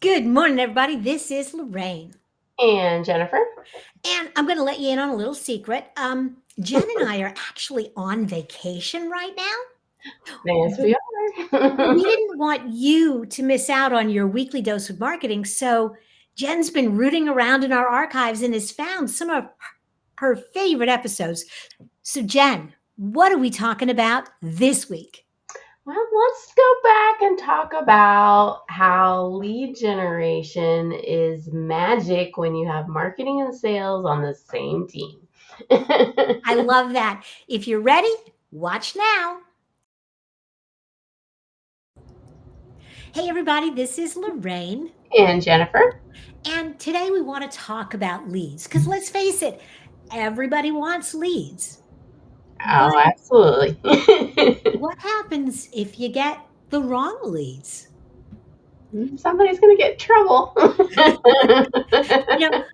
Good morning, everybody. This is Lorraine. And Jennifer? And I'm going to let you in on a little secret. Jen and I are actually on vacation right now. Yes, we We are. didn't want you to miss out on your weekly dose of marketing. So Jen's been rooting around in our archives and has found some of her favorite episodes. So, Jen, what are we talking about this week? Well, let's go back and talk about how lead generation is magic when you have marketing and sales on the same team. I love that. If you're ready, watch now. Hey, everybody, this is Lorraine. And Jennifer? And today we want to talk about leads because let's face it, everybody wants leads. Oh, But absolutely. what happens if you get the wrong leads? Somebody's going to get in trouble. You know,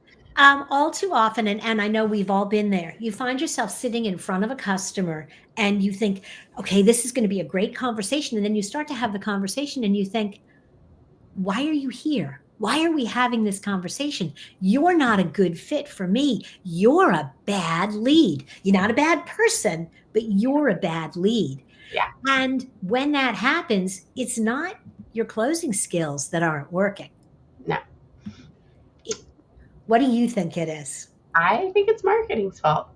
all too often, and I know we've all been there, you find yourself sitting in front of a customer and you think, okay, this is going to be a great conversation. And then you start to have the conversation and you think, why are you here? Why are we having this conversation? You're not a good fit for me. You're a bad lead. You're not a bad person, but you're a bad lead. Yeah, And when that happens, it's not your closing skills that aren't working. no. It- what do you think it is? I think it's marketing's fault.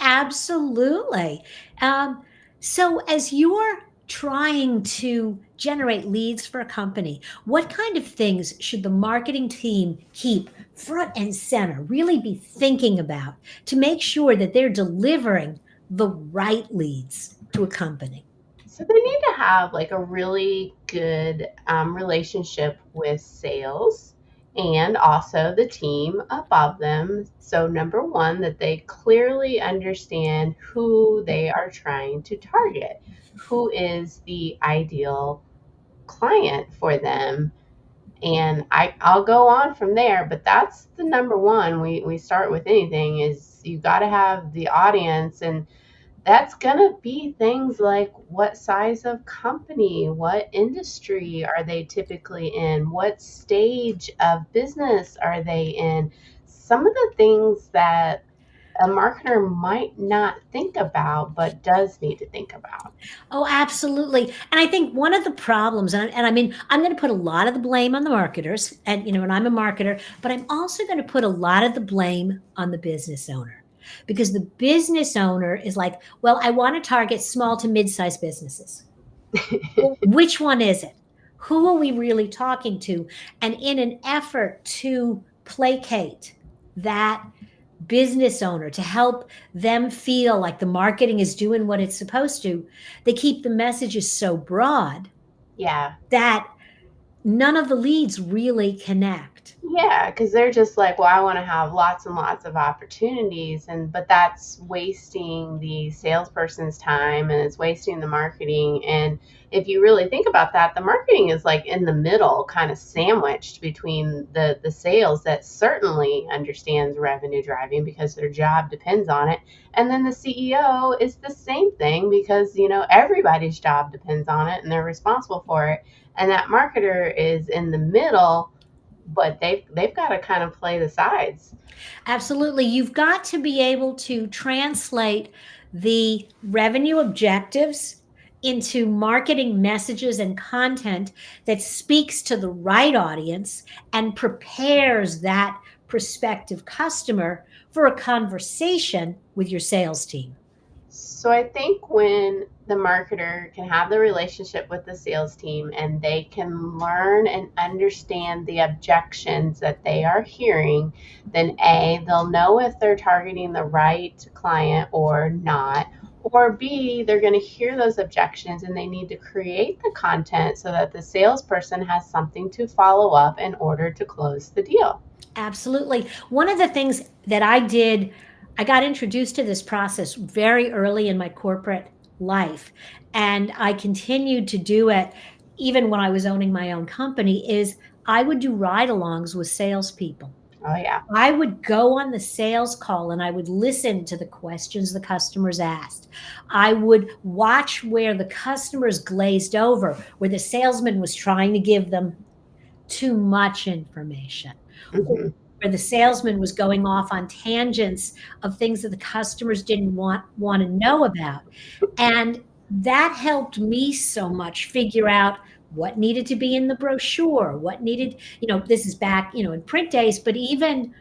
Absolutely. Um, so, as you're trying to generate leads for a company, what kind of things should the marketing team keep front and center, really be thinking about to make sure that they're delivering the right leads to a company? So they need to have like a really good relationship with sales and also the team above them. So number one, that they clearly understand who they are trying to target, who is the ideal client for them. And I'll go on from there, but that's the number one. We start with anything is you got to have the audience, and that's going to be things like what size of company, what industry are they typically in, what stage of business are they in. Some of the things that a marketer might not think about, but does need to think about. Oh, absolutely. And I think one of the problems, and I mean, I'm going to put a lot of the blame on the marketers, and I'm a marketer, but I'm also going to put a lot of the blame on the business owner because the business owner is like, well, I want to target small to mid-sized businesses. Well, which one is it? Who are we really talking to? And in an effort to placate that business owner to help them feel like the marketing is doing what it's supposed to, they keep the messages so broad Yeah. that none of the leads really connect. Yeah, because they're just like, well, I want to have lots and lots of opportunities, and but that's wasting the salesperson's time and it's wasting the marketing. And if you really think about that, the marketing is like in the middle, kind of sandwiched between the sales that certainly understands revenue driving because their job depends on it, and then the CEO is the same thing because everybody's job depends on it and they're responsible for it, and that marketer is in the middle, but they've got to kind of play the sides. Absolutely. You've got to be able to translate the revenue objectives into marketing messages and content that speaks to the right audience and prepares that prospective customer for a conversation with your sales team. So I think when the marketer can have the relationship with the sales team and they can learn and understand the objections that they are hearing, then A, they'll know if they're targeting the right client or not. Or B, they're going to hear those objections and they need to create the content so that the salesperson has something to follow up in order to close the deal. Absolutely. One of the things that I did, I got introduced to this process very early in my corporate life, and I continued to do it even when I was owning my own company, is I would do ride-alongs with salespeople. Oh, yeah. I would go on the sales call and I would listen to the questions the customers asked. I would watch where the customers glazed over, where the salesman was trying to give them too much information, or Hmm. where the salesman was going off on tangents of things that the customers didn't want to know about. And that helped me so much figure out what needed to be in the brochure, what needed, this is back, in print days, but even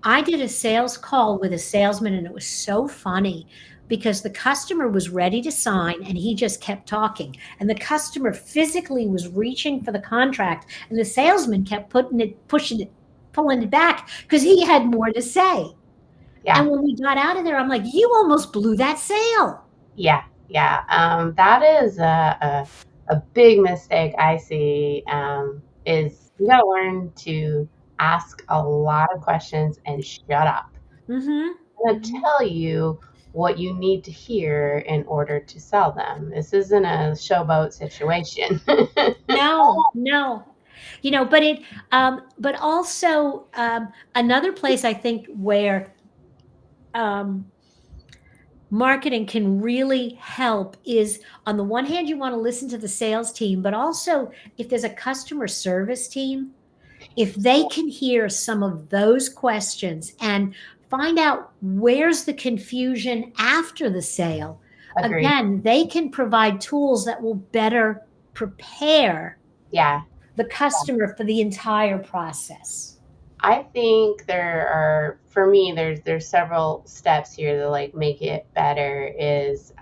I did a sales call with a salesman and it was so funny because the customer was ready to sign and he just kept talking. And the customer physically was reaching for the contract and the salesman kept pushing it, pulling it back because he had more to say. Yeah. And when we got out of there, I'm like, you almost blew that sale. Yeah. Yeah. That is a big mistake I see, is you got to learn to ask a lot of questions and shut up. Mm-hmm. I'm going to Mm-hmm. tell you what you need to hear in order to sell them. This isn't a showboat situation. No, no. But also another place I think where um, marketing can really help is on the one hand, you want to listen to the sales team, but also if there's a customer service team, if they can hear some of those questions and find out where's the confusion after the sale, Agreed. again, they can provide tools that will better prepare Yeah. the customer for the entire process. I think there are, for me, there's several steps here to like make it better. Is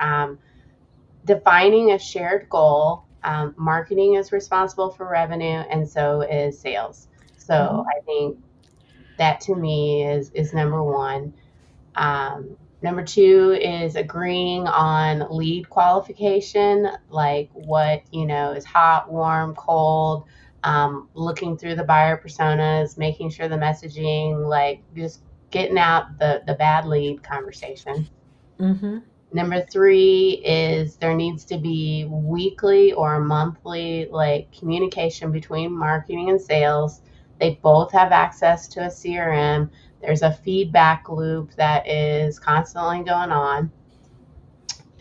defining a shared goal. Marketing is responsible for revenue, and so is sales. So Mhm. I think that to me is number one. Number two is agreeing on lead qualification, like what, is hot, warm, cold, looking through the buyer personas, making sure the messaging, like just getting out the bad lead conversation. Mhm. Number three is there needs to be weekly or monthly like communication between marketing and sales. They both have access to a CRM. There's a feedback loop that is constantly going on.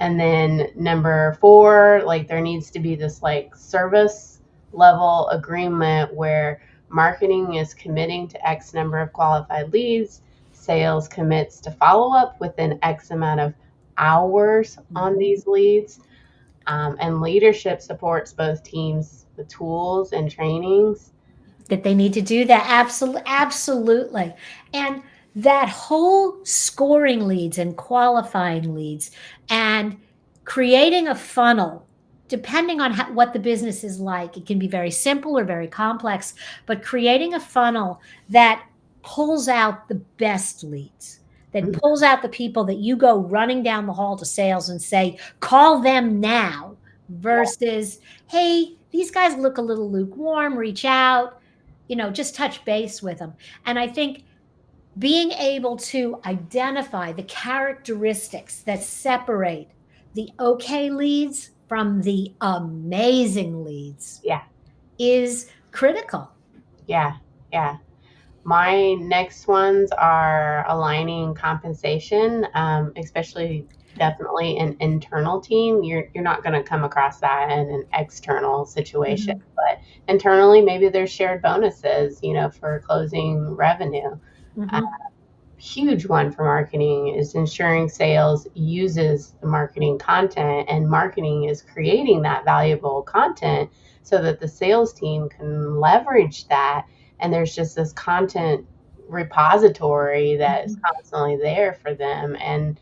And then number four, like there needs to be this like service level agreement where marketing is committing to X number of qualified leads, sales commits to follow up within X amount of hours on Mhm. these leads. And leadership supports both teams with tools and trainings. That they need to do that. Absolutely. And that whole scoring leads and qualifying leads and creating a funnel, depending on what the business is like, it can be very simple or very complex, but creating a funnel that pulls out the best leads, that Mhm. pulls out the people that you go running down the hall to sales and say, call them now, versus, hey, these guys look a little lukewarm, reach out, just touch base with them. And I think being able to identify the characteristics that separate the okay leads from the amazing leads Yeah, is critical. yeah, yeah. My next ones are aligning compensation, especially definitely an internal team. You're not going to come across that in an external situation, Mhm. but internally, maybe there's shared bonuses, for closing revenue. Mhm. Huge one for marketing is ensuring sales uses the marketing content and marketing is creating that valuable content so that the sales team can leverage that, and there's just this content repository that is Mhm. constantly there for them, and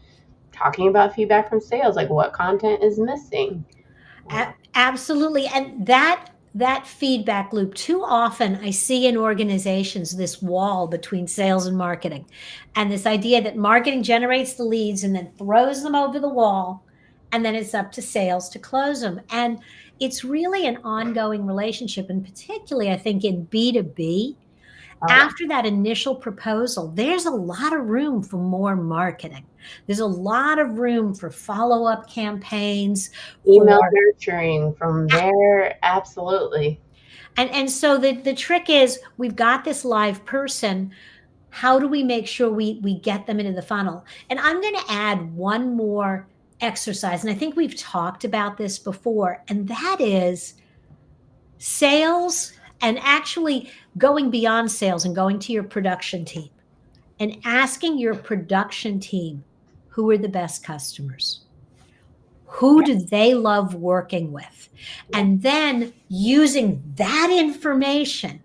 talking about feedback from sales, like what content is missing. Absolutely. And that feedback loop, too often I see in organizations this wall between sales and marketing, and this idea that marketing generates the leads and then throws them over the wall, and then it's up to sales to close them. And it's really an ongoing relationship, and particularly I think in B2B, Oh yeah. after that initial proposal, there's a lot of room for more marketing. There's a lot of room for follow-up campaigns, Email for nurturing from there, absolutely. and so the trick is we've got this live person. How do we make sure we get them into the funnel? And I'm going to add one more exercise, and I think we've talked about this before, and that is sales, and actually going beyond sales and going to your production team and asking your production team, who are the best customers? Who Yeah, do they love working with? yeah, And then using that information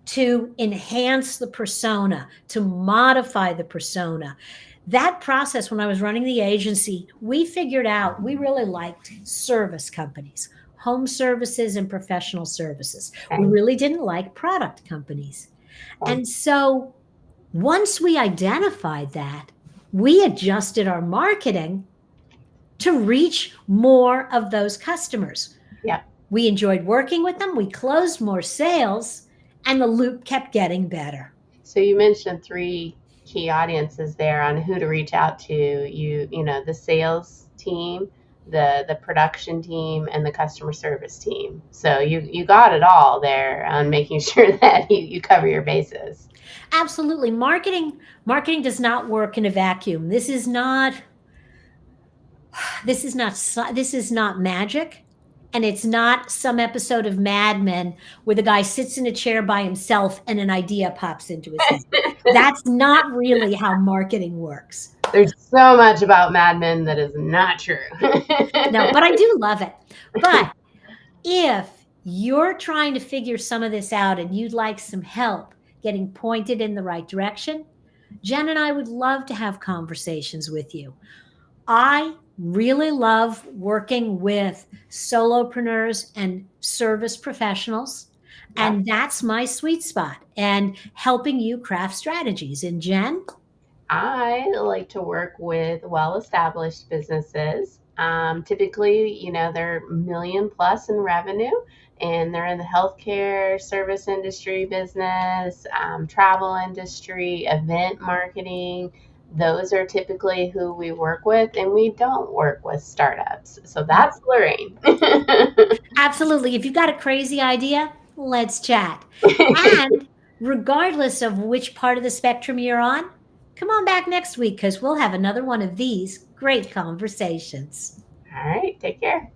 to enhance the persona, to modify the persona. That process, when I was running the agency, we figured out we really liked service companies, home services and professional services. We okay, really didn't like product companies. okay. And so once we identified that, we adjusted our marketing to reach more of those customers. Yeah. We enjoyed working with them, we closed more sales, and the loop kept getting better. So you mentioned three key audiences there on who to reach out to. You know, the sales team, the production team, and the customer service team. So you got it all there on making sure that you cover your bases. Absolutely. Marketing does not work in a vacuum. This is not magic, and it's not some episode of Mad Men where the guy sits in a chair by himself and an idea pops into his head. That's not really how marketing works. There's so much about Mad Men that is not true. No, but I do love it. But if you're trying to figure some of this out and you'd like some help getting pointed in the right direction, Jen and I would love to have conversations with you. I really love working with solopreneurs and service professionals. Yeah. And that's my sweet spot, and helping you craft strategies. And Jen? I like to work with well-established businesses. Typically, you know, they're million plus in revenue, and they're in the healthcare service industry, business, travel industry, event marketing. Those are typically who we work with, and we don't work with startups. So that's Lorraine. Absolutely. If you've got a crazy idea, let's chat. And regardless of which part of the spectrum you're on, come on back next week because we'll have another one of these great conversations. All right, take care.